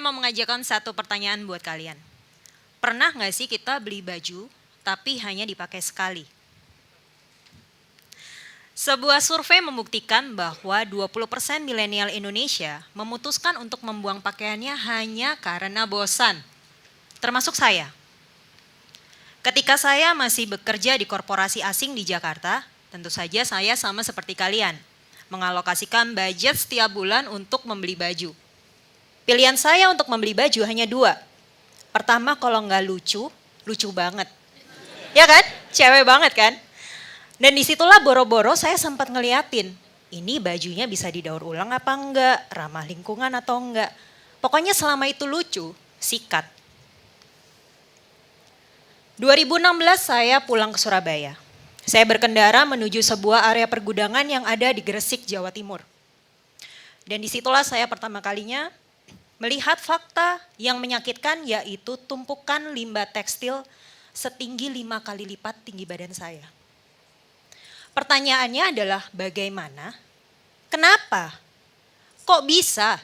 mau mengajarkan satu pertanyaan buat kalian. Pernah nggak sih kita beli baju tapi hanya dipakai sekali? Sebuah survei membuktikan bahwa 20% milenial Indonesia memutuskan untuk membuang pakaiannya hanya karena bosan. Termasuk saya. Ketika saya masih bekerja di korporasi asing di Jakarta, tentu saja saya sama seperti kalian, mengalokasikan budget setiap bulan untuk membeli baju. Pilihan saya untuk membeli baju hanya dua. Pertama, kalau nggak lucu, lucu banget. Ya kan? Cewek banget kan? Dan disitulah boro-boro saya sempat ngeliatin, ini bajunya bisa didaur ulang apa enggak, ramah lingkungan atau enggak. Pokoknya selama itu lucu, sikat. 2016 saya pulang ke Surabaya. Saya berkendara menuju sebuah area pergudangan yang ada di Gresik, Jawa Timur. Dan disitulah saya pertama kalinya melihat fakta yang menyakitkan, yaitu tumpukan limbah tekstil setinggi 5 kali lipat tinggi badan saya. Pertanyaannya adalah bagaimana? Kenapa? Kok bisa?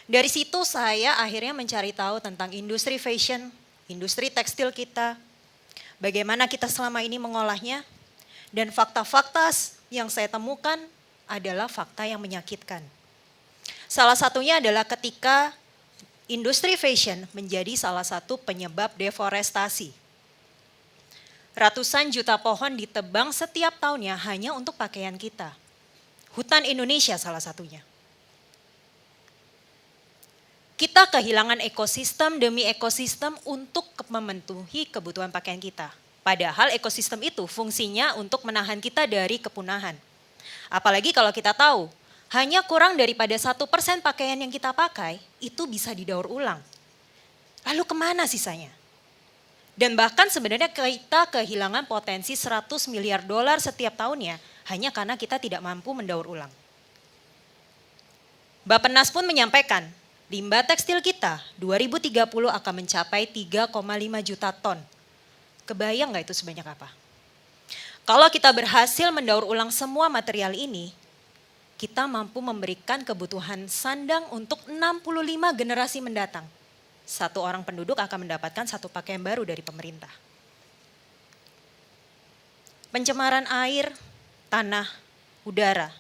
Dari situ saya akhirnya mencari tahu tentang industri fashion, industri tekstil kita, bagaimana kita selama ini mengolahnya, dan fakta-fakta yang saya temukan adalah fakta yang menyakitkan. Salah satunya adalah ketika industri fashion menjadi salah satu penyebab deforestasi. Ratusan juta pohon ditebang setiap tahunnya hanya untuk pakaian kita. Hutan Indonesia salah satunya. Kita kehilangan ekosistem demi ekosistem untuk memenuhi kebutuhan pakaian kita. Padahal ekosistem itu fungsinya untuk menahan kita dari kepunahan. Apalagi kalau kita tahu, hanya kurang daripada 1% pakaian yang kita pakai itu bisa didaur ulang. Lalu kemana sisanya? Dan bahkan sebenarnya kita kehilangan potensi 100 miliar dolar setiap tahunnya hanya karena kita tidak mampu mendaur ulang. Bappenas pun menyampaikan, limbah tekstil kita 2030 akan mencapai 3,5 juta ton. Kebayang nggak itu sebanyak apa? Kalau kita berhasil mendaur ulang semua material ini, kita mampu memberikan kebutuhan sandang untuk 65 generasi mendatang. Satu orang penduduk akan mendapatkan satu pakaian baru dari pemerintah. Pencemaran air, tanah, udara.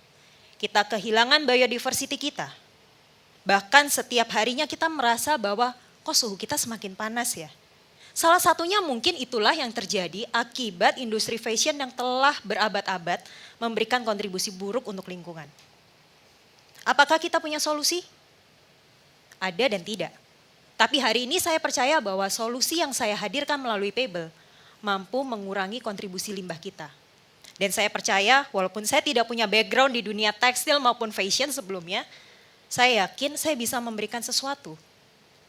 Kita kehilangan biodiversity kita. Bahkan setiap harinya kita merasa bahwa kok suhu kita semakin panas ya. Salah satunya mungkin itulah yang terjadi akibat industri fashion yang telah berabad-abad memberikan kontribusi buruk untuk lingkungan. Apakah kita punya solusi? Ada dan tidak. Tapi hari ini saya percaya bahwa solusi yang saya hadirkan melalui Pebble mampu mengurangi kontribusi limbah kita. Dan saya percaya walaupun saya tidak punya background di dunia tekstil maupun fashion sebelumnya, saya yakin saya bisa memberikan sesuatu.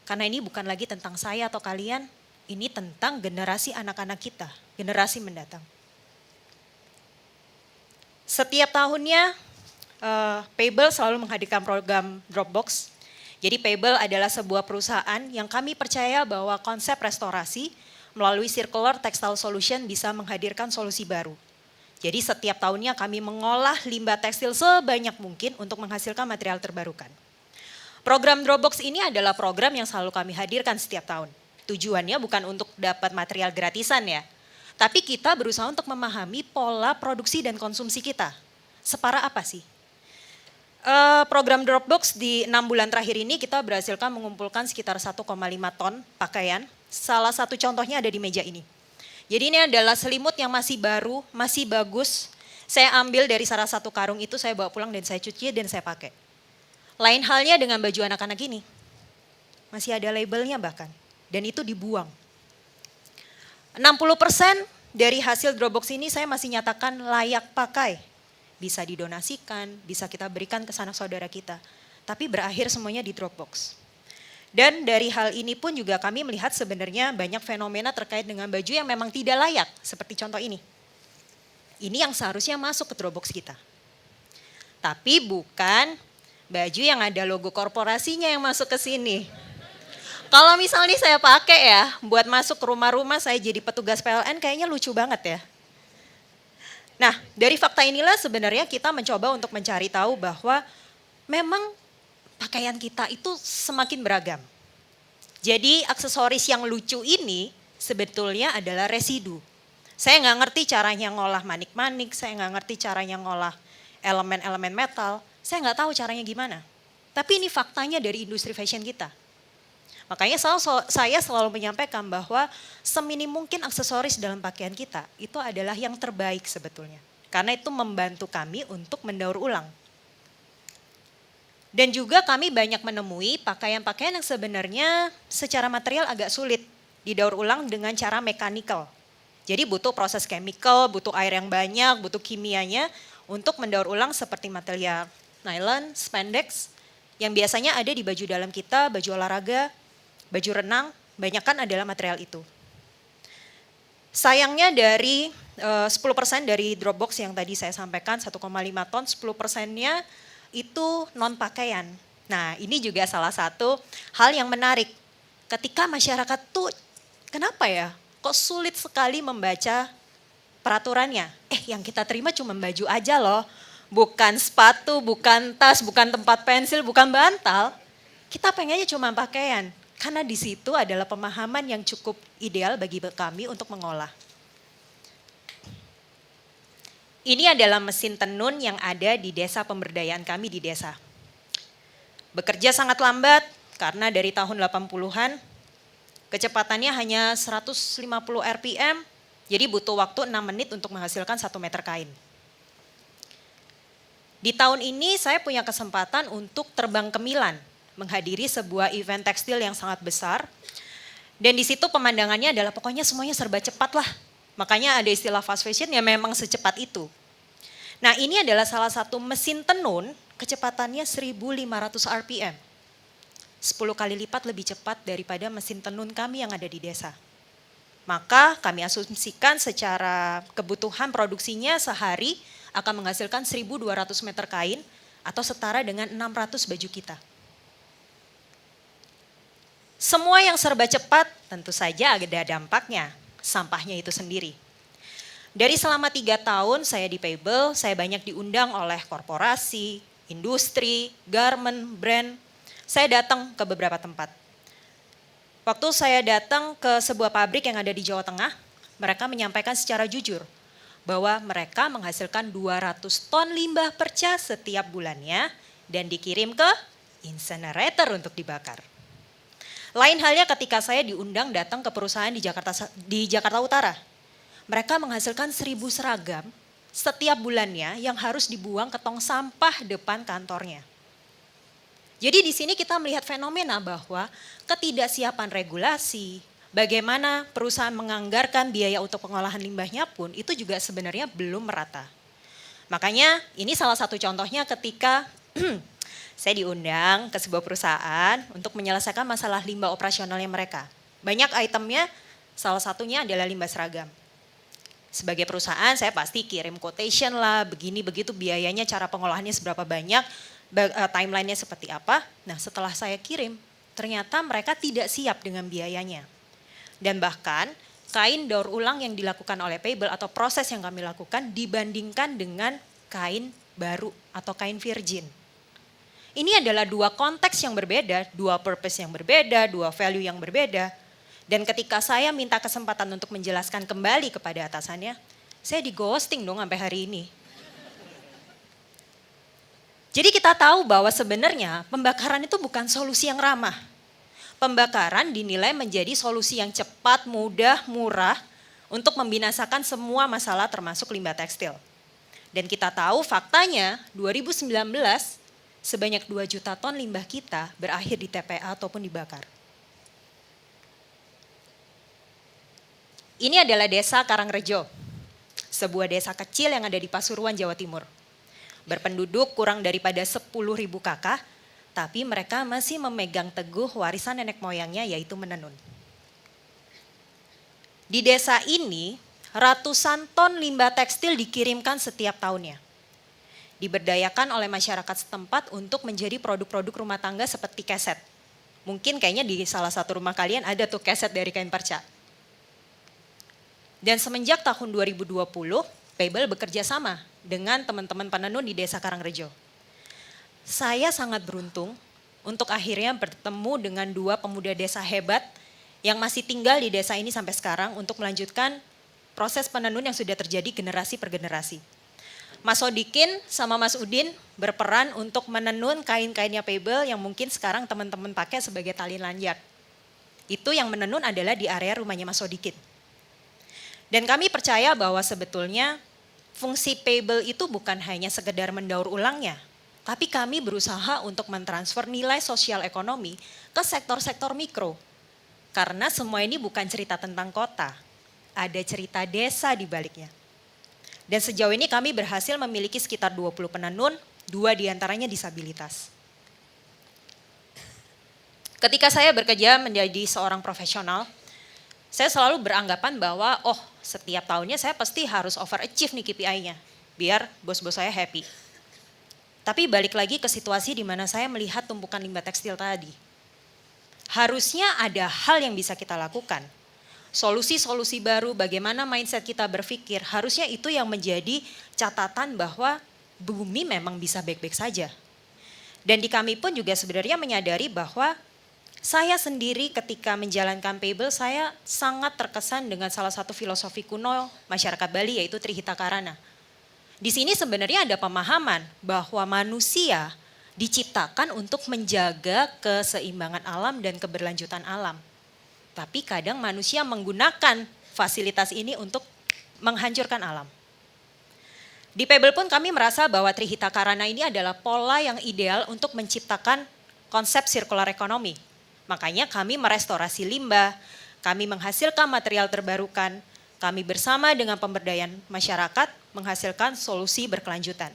Karena ini bukan lagi tentang saya atau kalian, ini tentang generasi anak-anak kita, generasi mendatang. Setiap tahunnya Pebble selalu menghadirkan program Dropbox. Jadi Pebble adalah sebuah perusahaan yang kami percaya bahwa konsep restorasi melalui Circular Textile Solution bisa menghadirkan solusi baru. Jadi setiap tahunnya kami mengolah limbah tekstil sebanyak mungkin untuk menghasilkan material terbarukan. Program Dropbox ini adalah program yang selalu kami hadirkan setiap tahun. Tujuannya bukan untuk dapat material gratisan ya, tapi kita berusaha untuk memahami pola produksi dan konsumsi kita. Separah apa sih? Program Dropbox di 6 bulan terakhir ini kita berhasilkan mengumpulkan sekitar 1,5 ton pakaian. Salah satu contohnya ada di meja ini. Jadi ini adalah selimut yang masih baru, masih bagus. Saya ambil dari salah satu karung itu, saya bawa pulang dan saya cuci dan saya pakai. Lain halnya dengan baju anak-anak ini. Masih ada labelnya bahkan. Dan itu dibuang. 60% dari hasil Dropbox ini saya masih nyatakan layak pakai. Bisa didonasikan, bisa kita berikan ke sanak saudara kita. Tapi berakhir semuanya di Dropbox. Dan dari hal ini pun juga kami melihat sebenarnya banyak fenomena terkait dengan baju yang memang tidak layak. Seperti contoh ini. Ini yang seharusnya masuk ke Dropbox kita. Tapi bukan baju yang ada logo korporasinya yang masuk ke sini. Kalau misalnya saya pakai ya, buat masuk ke rumah-rumah saya jadi petugas PLN kayaknya lucu banget ya. Nah, dari fakta inilah sebenarnya kita mencoba untuk mencari tahu bahwa memang pakaian kita itu semakin beragam. Jadi aksesoris yang lucu ini sebetulnya adalah residu. Saya nggak ngerti caranya ngolah manik-manik, saya nggak ngerti caranya ngolah elemen-elemen metal, saya nggak tahu caranya gimana. Tapi ini faktanya dari industri fashion kita. Makanya saya selalu menyampaikan bahwa seminim mungkin aksesoris dalam pakaian kita itu adalah yang terbaik sebetulnya. Karena itu membantu kami untuk mendaur ulang. Dan juga kami banyak menemui pakaian-pakaian yang sebenarnya secara material agak sulit didaur ulang dengan cara mekanikal. Jadi butuh proses chemical, butuh air yang banyak, butuh kimianya untuk mendaur ulang seperti material nylon, spandex, yang biasanya ada di baju dalam kita, baju olahraga, baju renang, banyakkan adalah material itu. Sayangnya dari 10% dari Dropbox yang tadi saya sampaikan 1,5 ton, 10%-nya itu non pakaian. Nah, ini juga salah satu hal yang menarik. Ketika masyarakat tuh kenapa ya? Kok sulit sekali membaca peraturannya? Yang kita terima cuma baju aja loh. Bukan sepatu, bukan tas, bukan tempat pensil, bukan bantal. Kita pengennya cuma pakaian. Karena di situ adalah pemahaman yang cukup ideal bagi kami untuk mengolah. Ini adalah mesin tenun yang ada di desa pemberdayaan kami di desa. Bekerja sangat lambat karena dari tahun 80-an kecepatannya hanya 150 rpm, jadi butuh waktu 6 menit untuk menghasilkan 1 meter kain. Di tahun ini saya punya kesempatan untuk terbang ke Milan, menghadiri sebuah event tekstil yang sangat besar. Dan di situ pemandangannya adalah pokoknya semuanya serba cepat lah. Makanya ada istilah fast fashion ya memang secepat itu. Nah ini adalah salah satu mesin tenun kecepatannya 1500 rpm. 10 kali lipat lebih cepat daripada mesin tenun kami yang ada di desa. Maka kami asumsikan secara kebutuhan produksinya sehari akan menghasilkan 1200 meter kain atau setara dengan 600 baju kita. Semua yang serba cepat tentu saja ada dampaknya. Sampahnya itu sendiri. Dari selama 3 tahun saya di Payable, saya banyak diundang oleh korporasi, industri, garment, brand. Saya datang ke beberapa tempat. Waktu saya datang ke sebuah pabrik yang ada di Jawa Tengah, mereka menyampaikan secara jujur bahwa mereka menghasilkan 200 ton limbah perca setiap bulannya dan dikirim ke incinerator untuk dibakar. Lain halnya ketika saya diundang datang ke perusahaan di Jakarta Utara. Mereka menghasilkan 1000 seragam setiap bulannya yang harus dibuang ke tong sampah depan kantornya. Jadi di sini kita melihat fenomena bahwa ketidaksiapan regulasi, bagaimana perusahaan menganggarkan biaya untuk pengolahan limbahnya pun itu juga sebenarnya belum merata. Makanya ini salah satu contohnya ketika saya diundang ke sebuah perusahaan untuk menyelesaikan masalah limbah operasionalnya mereka. Banyak itemnya, salah satunya adalah limbah seragam. Sebagai perusahaan saya pasti kirim quotation lah, begini begitu biayanya, cara pengolahannya seberapa banyak, timelinenya seperti apa. Nah setelah saya kirim, ternyata mereka tidak siap dengan biayanya. Dan bahkan kain daur ulang yang dilakukan oleh Payable atau proses yang kami lakukan dibandingkan dengan kain baru atau kain virgin. Ini adalah 2 konteks yang berbeda, 2 purpose yang berbeda, 2 value yang berbeda. Dan ketika saya minta kesempatan untuk menjelaskan kembali kepada atasannya, saya di ghosting dong sampai hari ini. Jadi kita tahu bahwa sebenarnya pembakaran itu bukan solusi yang ramah. Pembakaran dinilai menjadi solusi yang cepat, mudah, murah untuk membinasakan semua masalah termasuk limbah tekstil. Dan kita tahu faktanya 2019 sebanyak 2 juta ton limbah kita berakhir di TPA ataupun dibakar. Ini adalah desa Karangrejo, sebuah desa kecil yang ada di Pasuruan, Jawa Timur. Berpenduduk kurang daripada 10.000 kakak, tapi mereka masih memegang teguh warisan nenek moyangnya yaitu menenun. Di desa ini, ratusan ton limbah tekstil dikirimkan setiap tahunnya. Diberdayakan oleh masyarakat setempat untuk menjadi produk-produk rumah tangga seperti keset. Mungkin kayaknya di salah satu rumah kalian ada tuh keset dari kain perca. Dan semenjak tahun 2020, Payable bekerja sama dengan teman-teman penenun di desa Karangrejo. Saya sangat beruntung untuk akhirnya bertemu dengan dua pemuda desa hebat yang masih tinggal di desa ini sampai sekarang untuk melanjutkan proses penenun yang sudah terjadi generasi per generasi. Mas Sodikin sama Mas Udin berperan untuk menenun kain-kainnya Pebble yang mungkin sekarang teman-teman pakai sebagai tali lanyard. Itu yang menenun adalah di area rumahnya Mas Sodikin. Dan kami percaya bahwa sebetulnya fungsi Pebble itu bukan hanya sekedar mendaur ulangnya, tapi kami berusaha untuk mentransfer nilai sosial ekonomi ke sektor-sektor mikro. Karena semua ini bukan cerita tentang kota, ada cerita desa di baliknya. Dan sejauh ini kami berhasil memiliki sekitar 20 penenun, 2 diantaranya disabilitas. Ketika saya bekerja menjadi seorang profesional, saya selalu beranggapan bahwa setiap tahunnya saya pasti harus overachieve nih KPI-nya, biar bos-bos saya happy. Tapi balik lagi ke situasi di mana saya melihat tumpukan limbah tekstil tadi. Harusnya ada hal yang bisa kita lakukan. Solusi-solusi baru, bagaimana mindset kita berpikir, harusnya itu yang menjadi catatan bahwa bumi memang bisa baik-baik saja. Dan di kami pun juga sebenarnya menyadari bahwa saya sendiri ketika menjalankan Pebble, saya sangat terkesan dengan salah satu filosofi kuno masyarakat Bali yaitu Trihita Karana. Di sini sebenarnya ada pemahaman bahwa manusia diciptakan untuk menjaga keseimbangan alam dan keberlanjutan alam. Tapi kadang manusia menggunakan fasilitas ini untuk menghancurkan alam. Di Pebble pun kami merasa bahwa Trihita Karana ini adalah pola yang ideal untuk menciptakan konsep circular economy. Makanya kami merestorasi limbah, kami menghasilkan material terbarukan, kami bersama dengan pemberdayaan masyarakat menghasilkan solusi berkelanjutan.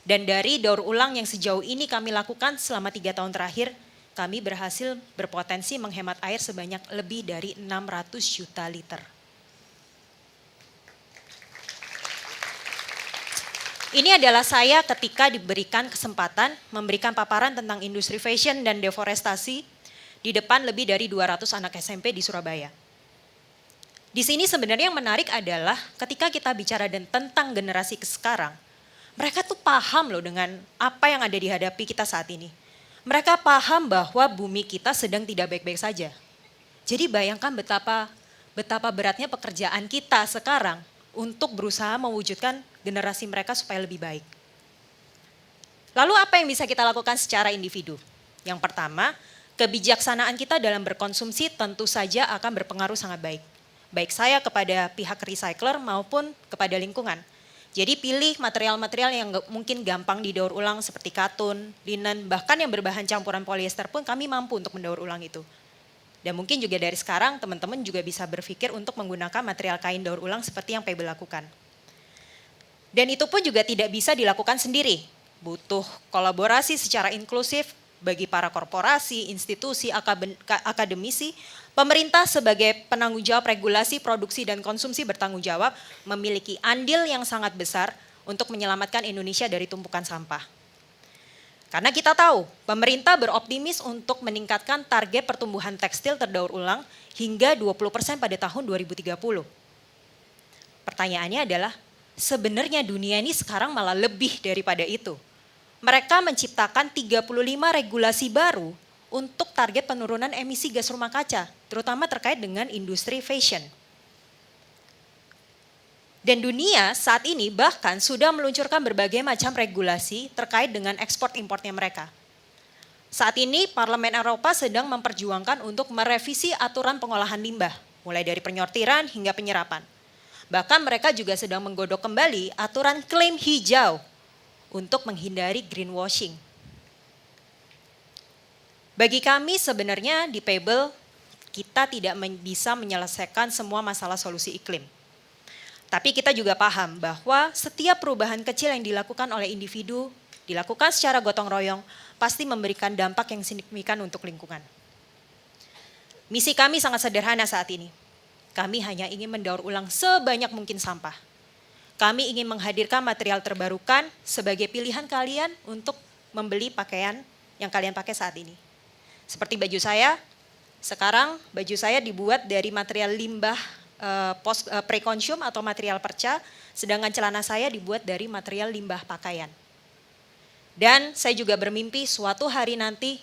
Dan dari daur ulang yang sejauh ini kami lakukan selama 3 tahun terakhir, kami berhasil berpotensi menghemat air sebanyak lebih dari 600 juta liter. Ini adalah saya ketika diberikan kesempatan memberikan paparan tentang industri fashion dan deforestasi di depan lebih dari 200 anak SMP di Surabaya. Di sini sebenarnya yang menarik adalah ketika kita bicara tentang generasi sekarang, mereka tuh paham loh dengan apa yang ada dihadapi kita saat ini. Mereka paham bahwa bumi kita sedang tidak baik-baik saja. Jadi bayangkan betapa beratnya pekerjaan kita sekarang untuk berusaha mewujudkan generasi mereka supaya lebih baik. Lalu apa yang bisa kita lakukan secara individu? Yang pertama, kebijaksanaan kita dalam berkonsumsi tentu saja akan berpengaruh sangat baik. Baik saya kepada pihak recycler maupun kepada lingkungan. Jadi pilih material-material yang mungkin gampang didaur ulang seperti katun, linen, bahkan yang berbahan campuran polyester pun kami mampu untuk mendaur ulang itu. Dan mungkin juga dari sekarang teman-teman juga bisa berpikir untuk menggunakan material kain daur ulang seperti yang Pebble lakukan. Dan itu pun juga tidak bisa dilakukan sendiri. Butuh kolaborasi secara inklusif bagi para korporasi, institusi, akademisi. Pemerintah sebagai penanggung jawab regulasi, produksi, dan konsumsi bertanggung jawab memiliki andil yang sangat besar untuk menyelamatkan Indonesia dari tumpukan sampah. Karena kita tahu pemerintah beroptimis untuk meningkatkan target pertumbuhan tekstil terdaur ulang hingga 20% pada tahun 2030. Pertanyaannya adalah sebenarnya dunia ini sekarang malah lebih daripada itu. Mereka menciptakan 35 regulasi baru untuk target penurunan emisi gas rumah kaca, terutama terkait dengan industri fashion. Dan dunia saat ini bahkan sudah meluncurkan berbagai macam regulasi terkait dengan ekspor importnya mereka. Saat ini Parlemen Eropa sedang memperjuangkan untuk merevisi aturan pengolahan limbah, mulai dari penyortiran hingga penyerapan. Bahkan mereka juga sedang menggodok kembali aturan klaim hijau untuk menghindari greenwashing. Bagi kami sebenarnya di Pebble kita tidak bisa menyelesaikan semua masalah solusi iklim. Tapi kita juga paham bahwa setiap perubahan kecil yang dilakukan oleh individu, dilakukan secara gotong royong, pasti memberikan dampak yang signifikan untuk lingkungan. Misi kami sangat sederhana saat ini. Kami hanya ingin mendaur ulang sebanyak mungkin sampah. Kami ingin menghadirkan material terbarukan sebagai pilihan kalian untuk membeli pakaian yang kalian pakai saat ini. Seperti baju saya, sekarang baju saya dibuat dari material limbah pre-consume atau material perca, sedangkan celana saya dibuat dari material limbah pakaian. Dan saya juga bermimpi suatu hari nanti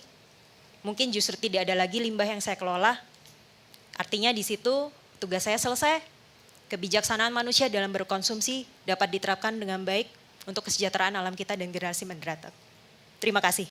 mungkin justru tidak ada lagi limbah yang saya kelola. Artinya di situ tugas saya selesai. Kebijaksanaan manusia dalam berkonsumsi dapat diterapkan dengan baik untuk kesejahteraan alam kita dan generasi mendatang. Terima kasih.